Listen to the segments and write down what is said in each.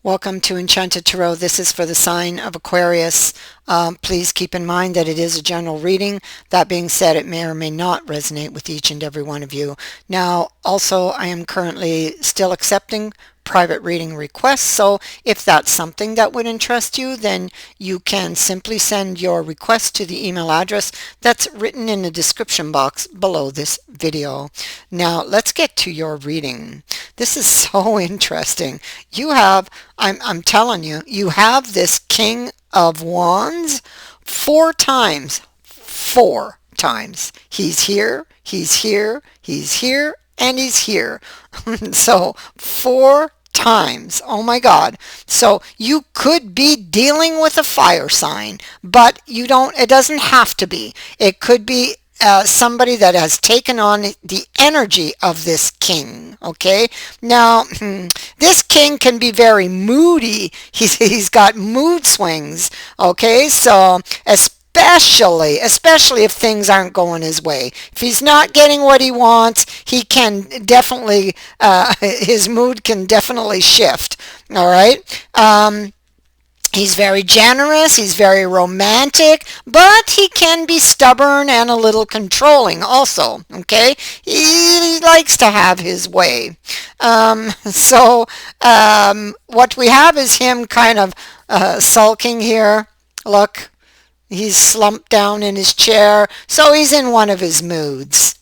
Welcome to Enchanted Tarot. This is for the sign of Aquarius. Please keep in mind that it is a general reading. That being said, it may or may not resonate with each and every one of you. Now, also, I am currently still accepting private reading requests, so if that's something that would interest you, then you can simply send your request to the email address that's written in the description box below this video. Now, let's get to your reading. This is so interesting. You have, I'm telling you, you have this King of Wands four times. He's here, he's here, he's here, and he's here. So 4 times. Oh my God. So you could be dealing with a fire sign, but you don't, it doesn't have to be. It could be somebody that has taken on the energy of this king. Okay, now this king can be very moody. He's got mood swings. Okay, so especially if things aren't going his way, if he's not getting what he wants, he can definitely his mood can definitely shift. All right. He's very generous, he's very romantic, but he can be stubborn and a little controlling also, okay? He likes to have his way. What we have is him kind of sulking here. Look, he's slumped down in his chair, so he's in one of his moods.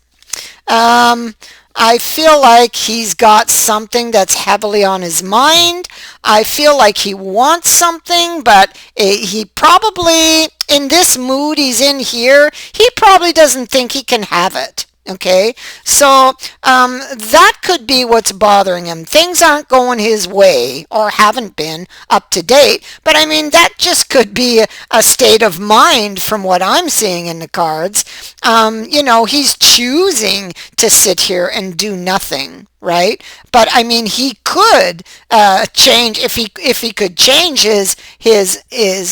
I feel like he's got something that's heavily on his mind. I feel like he wants something, but he probably, in this mood he's in here, he probably doesn't think he can have it. Okay, so that could be what's bothering him. Things aren't going his way or haven't been up to date, but I mean that just could be a state of mind from what I'm seeing in the cards. You know, he's choosing to sit here and do nothing, right? But I mean, he could change if he could change his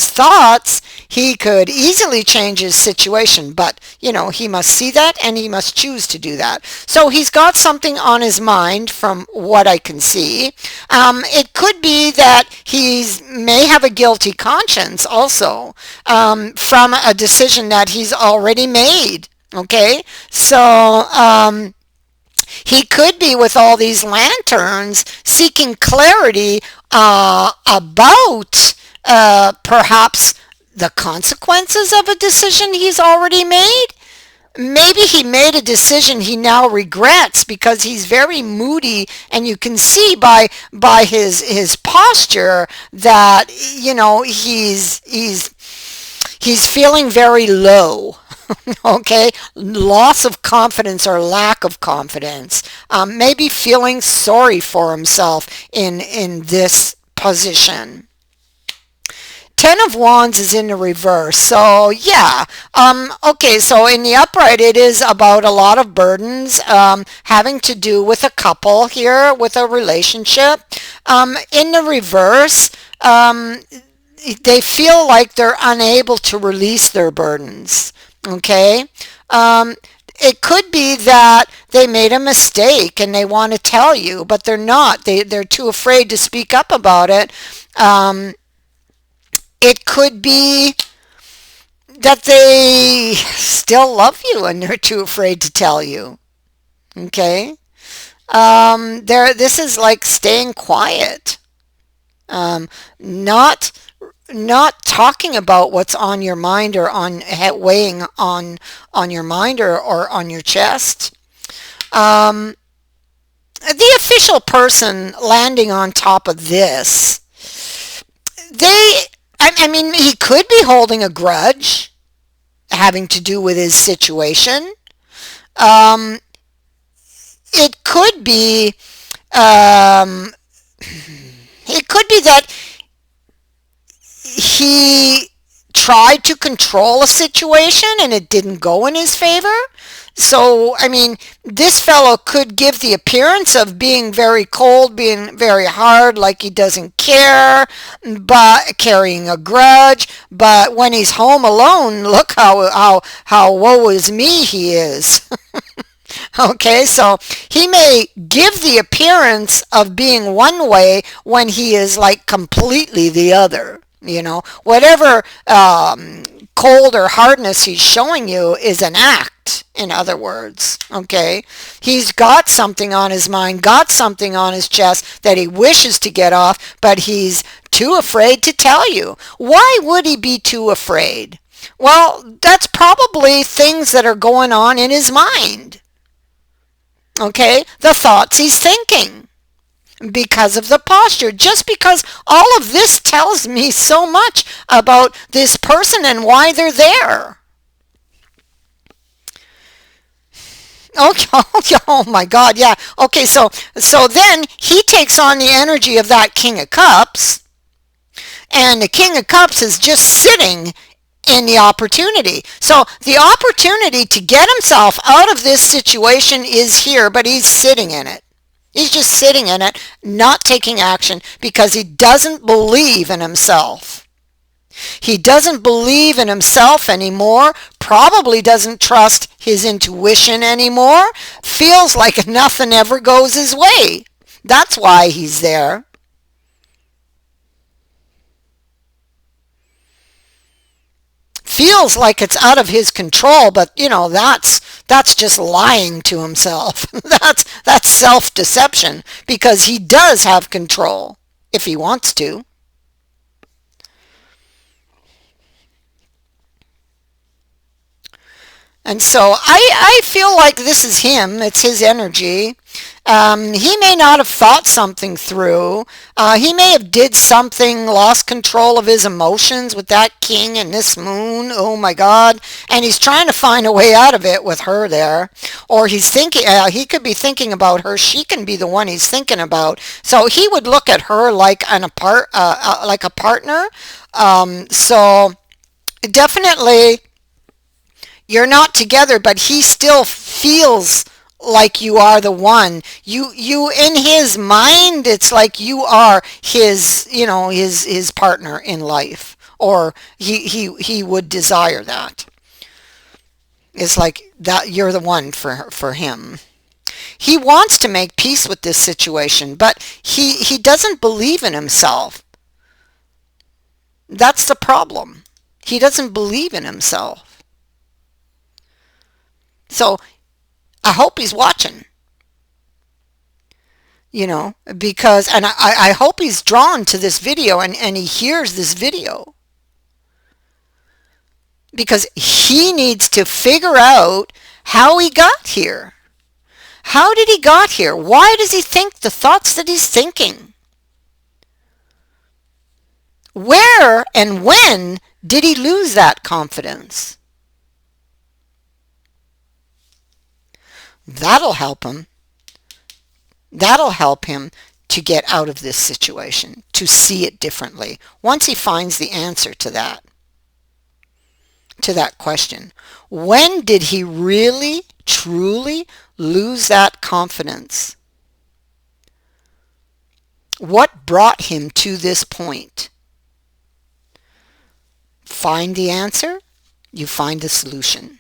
thoughts. He could easily change his situation, but you know, he must see that and he must choose to do that. So he's got something on his mind from what I can see. It could be that he may have a guilty conscience also from a decision that he's already made. Okay, so he could be, with all these lanterns, seeking clarity about perhaps the consequences of a decision he's already made. Maybe he made a decision he now regrets because he's very moody, and you can see by his posture that, you know, he's feeling very low. Okay, loss of confidence or lack of confidence, maybe feeling sorry for himself in this position. 10 of Wands is in the reverse, so yeah. Okay, so in the upright it is about a lot of burdens having to do with a couple here, with a relationship. In the reverse, they feel like they're unable to release their burdens. Okay, it could be that they made a mistake and they want to tell you, but they're not. They're too afraid to speak up about it. It could be that they still love you and they're too afraid to tell you. Okay, this is like staying quiet, not talking about what's on your mind or weighing on your mind or on your chest. The official person landing on top of this, I mean, he could be holding a grudge having to do with his situation. It could be that he tried to control a situation and it didn't go in his favor. So, I mean, this fellow could give the appearance of being very cold, being very hard, like he doesn't care, but carrying a grudge. But when he's home alone, look how woe is me he is. Okay, so he may give the appearance of being one way when he is like completely the other. You know, whatever cold or hardness he's showing you is an act, in other words. Okay, he's got something on his mind, got something on his chest that he wishes to get off, but he's too afraid to tell you. Why would he be too afraid? Well, that's probably things that are going on in his mind. Okay, the thoughts he's thinking because of the posture. Just because all of this tells me so much about this person and why they're there. Okay, oh my God, yeah. Okay, so then he takes on the energy of that King of Cups, and the King of Cups is just sitting in the opportunity. So the opportunity to get himself out of this situation is here, but he's sitting in it. He's just sitting in it, not taking action because he doesn't believe in himself. He doesn't believe in himself anymore, probably doesn't trust his intuition anymore, feels like nothing ever goes his way. That's why he's there. Feels like it's out of his control, but you know, that's just lying to himself. That's self-deception because he does have control if he wants to. And so I feel like this is him. It's his energy. He may not have thought something through. He may have did something, lost control of his emotions with that king and this moon. Oh my God. And he's trying to find a way out of it with her there. Or he's thinking, he could be thinking about her. She can be the one he's thinking about. So he would look at her like like a partner. So definitely you're not together, but he still feels like you are the one. You in his mind, it's like you are his, you know, his partner in life, or he would desire that. It's like that you're the one for him. He wants to make peace with this situation, but he doesn't believe in himself. That's the problem. He doesn't believe in himself. So I hope he's watching, you know, because, and I hope he's drawn to this video and he hears this video because he needs to figure out how he got here. How did he got here? Why does he think the thoughts that he's thinking? Where and when did he lose that confidence? That'll help him. That'll help him to get out of this situation, to see it differently. Once he finds the answer to that question, when did he really, truly lose that confidence? What brought him to this point? Find the answer, you find the solution.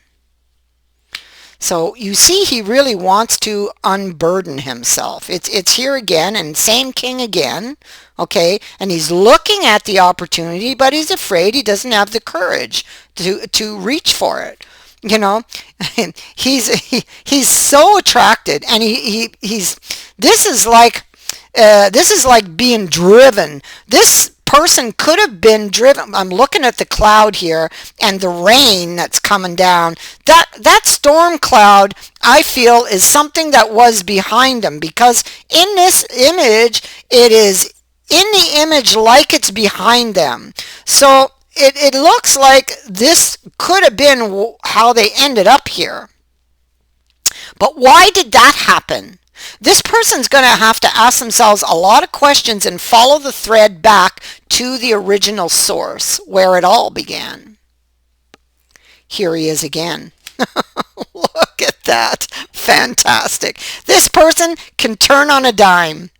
So you see, he really wants to unburden himself. It's here again, and same king again, okay? And he's looking at the opportunity, but he's afraid he doesn't have the courage to reach for it. You know, he's so attracted, and he's this is like being driven. This person could have been driven. I'm looking at the cloud here and the rain that's coming down. That storm cloud, I feel, is something that was behind him, because in this image, it is in the image like it's behind them. So it looks like this could have been how they ended up here. But why did that happen? This person's going to have to ask themselves a lot of questions and follow the thread back to the original source where it all began. Here he is again. Look at that. Fantastic. This person can turn on a dime.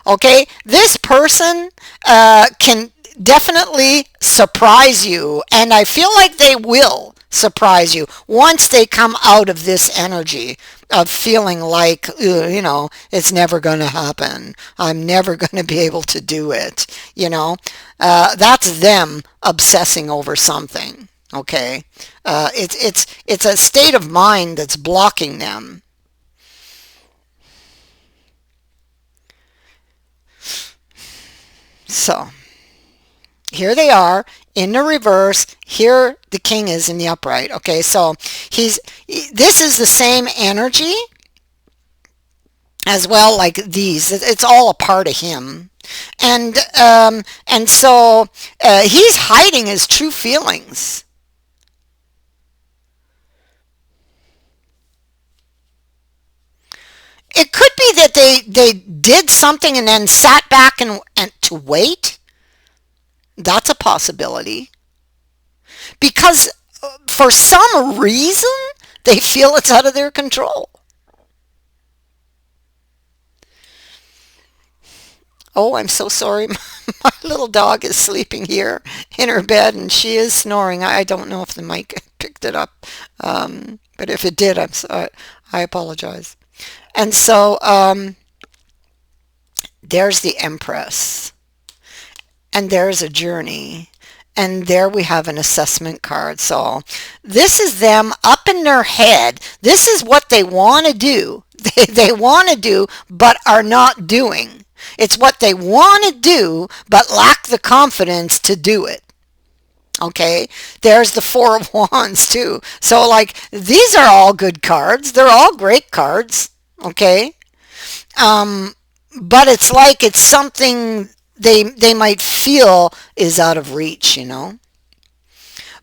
Okay? This person can definitely surprise you, and I feel like they will surprise you once they come out of this energy of feeling like, it's never going to happen. I'm never going to be able to do it. That's them obsessing over something. Okay. It's a state of mind that's blocking them. So here they are in the reverse. Here the king is in the upright. Okay, so this is the same energy as well, like these. It's all a part of him. And so he's hiding his true feelings. It could be that they did something and then sat back and to wait. That's a possibility. Because for some reason, they feel it's out of their control. Oh, I'm so sorry. My little dog is sleeping here in her bed and she is snoring. I don't know if the mic picked it up. But if it did, I'm sorry. I apologize. And so there's the Empress. And there's a journey. And there we have an assessment card. So this is them up in their head. This is what they want to do. They want to do, but are not doing. It's what they want to do, but lack the confidence to do it. Okay, there's the Four of Wands too. So like, these are all good cards. They're all great cards. Okay. But it's like it's something they might feel is out of reach,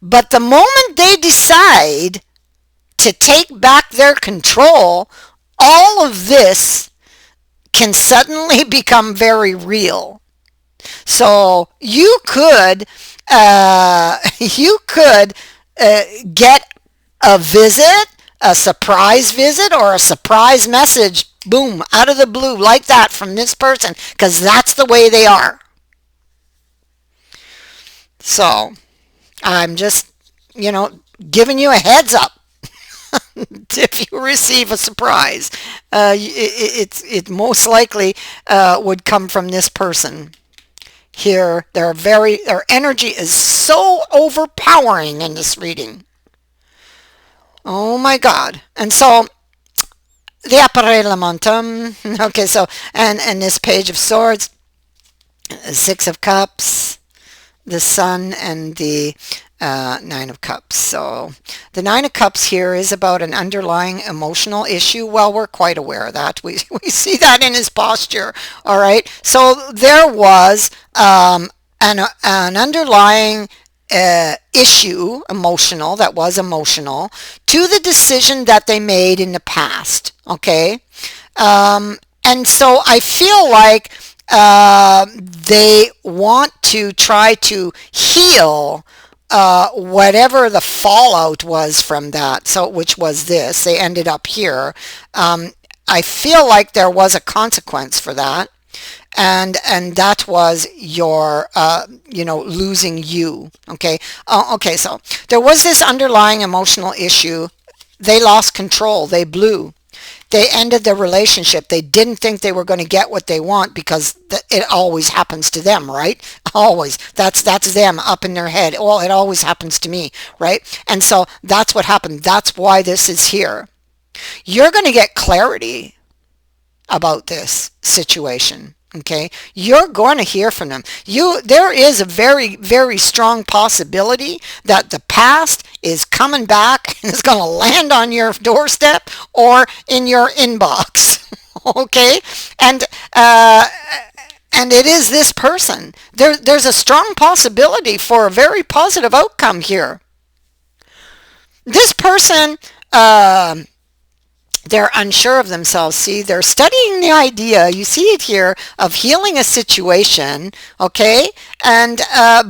But the moment they decide to take back their control, all of this can suddenly become very real. So you could get a visit, a surprise visit, or a surprise message, boom, out of the blue, like that, from this person, because that's the way they are. So I'm just, giving you a heads up. If you receive a surprise, it most likely would come from this person. Here, their energy is so overpowering in this reading. Oh my God. And so the apparellamontum. Okay, so and this Page of Swords, Six of Cups, the Sun, and the Nine of Cups. So the Nine of Cups here is about an underlying emotional issue. Well, we're quite aware of that. We see that in his posture. All right. So there was an underlying issue, emotional, that was emotional, to the decision that they made in the past. Okay. And so I feel like they want to try to heal whatever the fallout was from that, so which was this. They ended up here. I feel like there was a consequence for that, and that was your losing you. Okay. Okay, so there was this underlying emotional issue. They lost control. They blew. They ended their relationship. They didn't think they were going to get what they want, because it always happens to them, right? Always. That's them up in their head. Well, it always happens to me, right? And so that's what happened. That's why this is here. You're going to get clarity about this situation. Okay, you're going to hear from them. There is a very, very strong possibility that the past is coming back and is going to land on your doorstep or in your inbox. Okay, and it is this person. There's a strong possibility for a very positive outcome here. This person, they're unsure of themselves. See, they're studying the idea, you see it here, of healing a situation, okay? And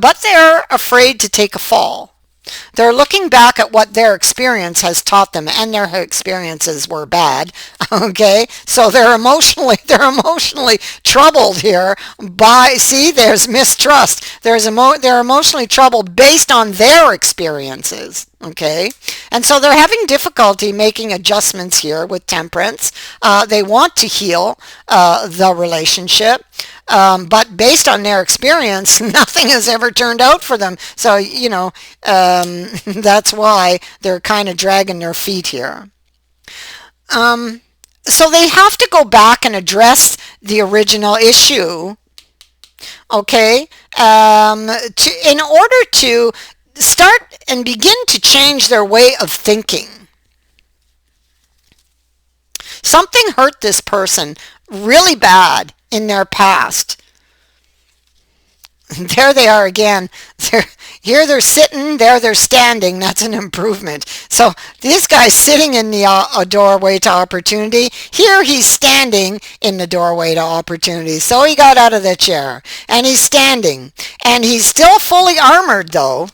but they're afraid to take a fall. They're looking back at what their experience has taught them, and their experiences were bad, okay? So they're emotionally troubled here by, see, there's mistrust. They're emotionally troubled based on their experiences. Okay, and so they're having difficulty making adjustments here with temperance. They want to heal the relationship, but based on their experience, nothing has ever turned out for them. So, that's why they're kind of dragging their feet here. Um, so they have to go back and address the original issue, okay, in order to start and begin to change their way of thinking. Something hurt this person really bad in their past. There they are again. Here they're sitting, there they're standing. That's an improvement. So this guy's sitting in the doorway to opportunity. Here he's standing in the doorway to opportunity. So he got out of the chair and he's standing. And he's still fully armored though.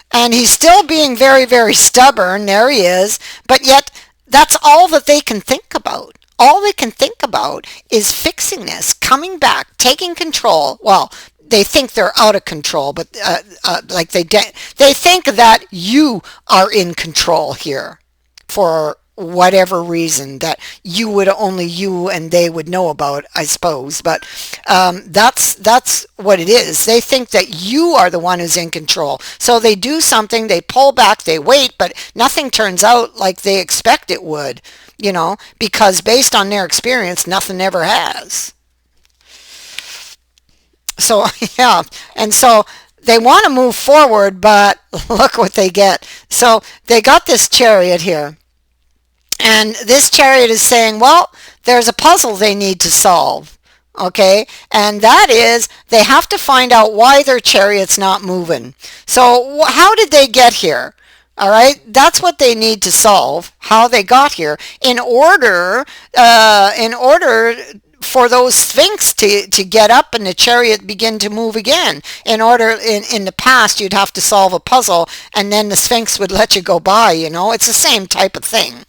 And he's still being very, very stubborn. There he is. But yet that's all that they can think about. All they can think about is fixing this, coming back, taking control. Well, they think they're out of control, but like they think that you are in control here for whatever reason that you would only you and they would know about, I suppose. But that's what it is. They think that you are the one who's in control. So they do something, they pull back, they wait, but nothing turns out like they expect it would, because based on their experience, nothing ever has. So, yeah, and so they want to move forward, but look what they get. So they got this chariot here. And this chariot is saying, well, there's a puzzle they need to solve. Okay, and that is they have to find out why their chariot's not moving. So how did they get here? All right, that's what they need to solve, how they got here, in order for those sphinx to get up and the chariot begin to move again. In the past, you'd have to solve a puzzle and then the sphinx would let you go by, It's the same type of thing.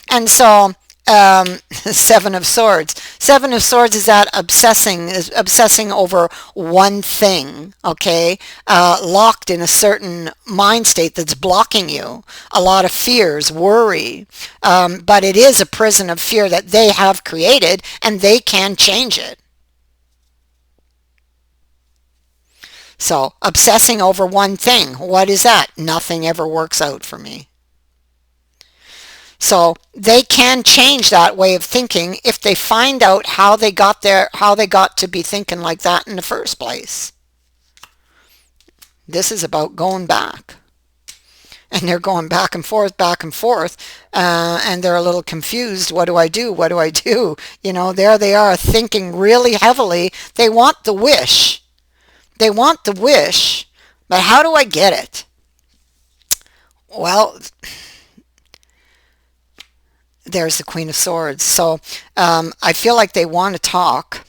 And so, Seven of Swords. Seven of Swords is that obsessing over one thing, okay? Locked in a certain mind state that's blocking you. A lot of fears, worry. But it is a prison of fear that they have created and they can change it. So, obsessing over one thing. What is that? Nothing ever works out for me. So they can change that way of thinking if they find out how they got there, how they got to be thinking like that in the first place. This is about going back. And they're going back and forth, and they're a little confused. What do I do? What do I do? There they are thinking really heavily. They want the wish. They want the wish, but how do I get it? Well, there's the Queen of Swords. So I feel like they want to talk.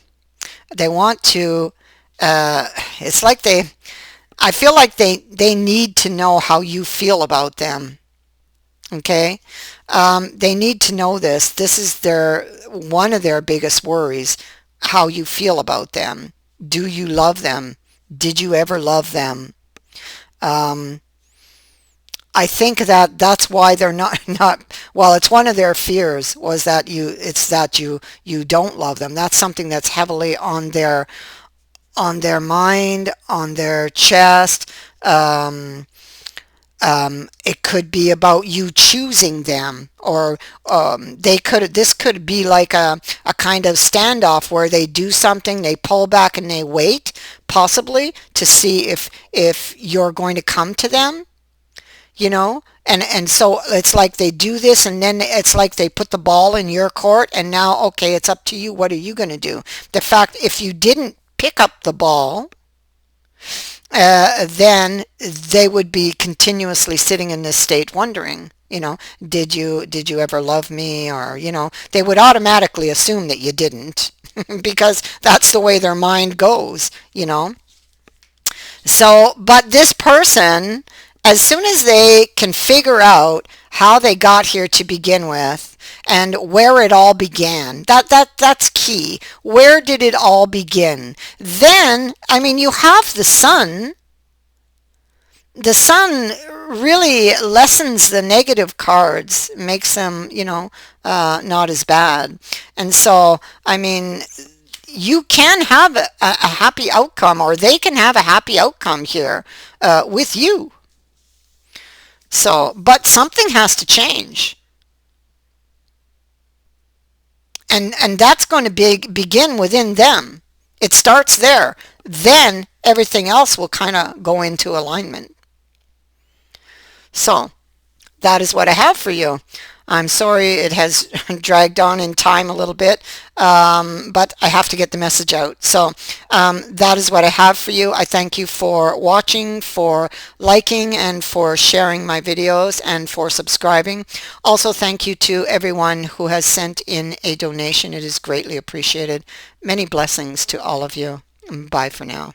They want to, it's like I feel like they need to know how you feel about them. Okay? They need to know this. This is one of their biggest worries, how you feel about them. Do you love them? Did you ever love them? I think that's why they're not well, it's one of their fears was that you don't love them. That's something that's heavily on their mind, on their chest. It could be about you choosing them, or this could be like a kind of standoff where they do something, they pull back and they wait, possibly to see if you're going to come to them. And so it's like they do this and then it's like they put the ball in your court and now, okay, it's up to you. What are you going to do? The fact, if you didn't pick up the ball, then they would be continuously sitting in this state wondering, did you ever love me? Or, they would automatically assume that you didn't because that's the way their mind goes, So, but this person, as soon as they can figure out how they got here to begin with and where it all began, that's key. Where did it all begin? Then, you have the sun the sun really lessens the negative cards, makes them, not as bad. And so, I mean, you can have a happy outcome, or they can have a happy outcome here with you. So, but something has to change. And that's going to begin within them. It starts there. Then everything else will kind of go into alignment. So that is what I have for you. I'm sorry it has dragged on in time a little bit, but I have to get the message out. So that is what I have for you. I thank you for watching, for liking, and for sharing my videos, and for subscribing. Also, thank you to everyone who has sent in a donation. It is greatly appreciated. Many blessings to all of you. Bye for now.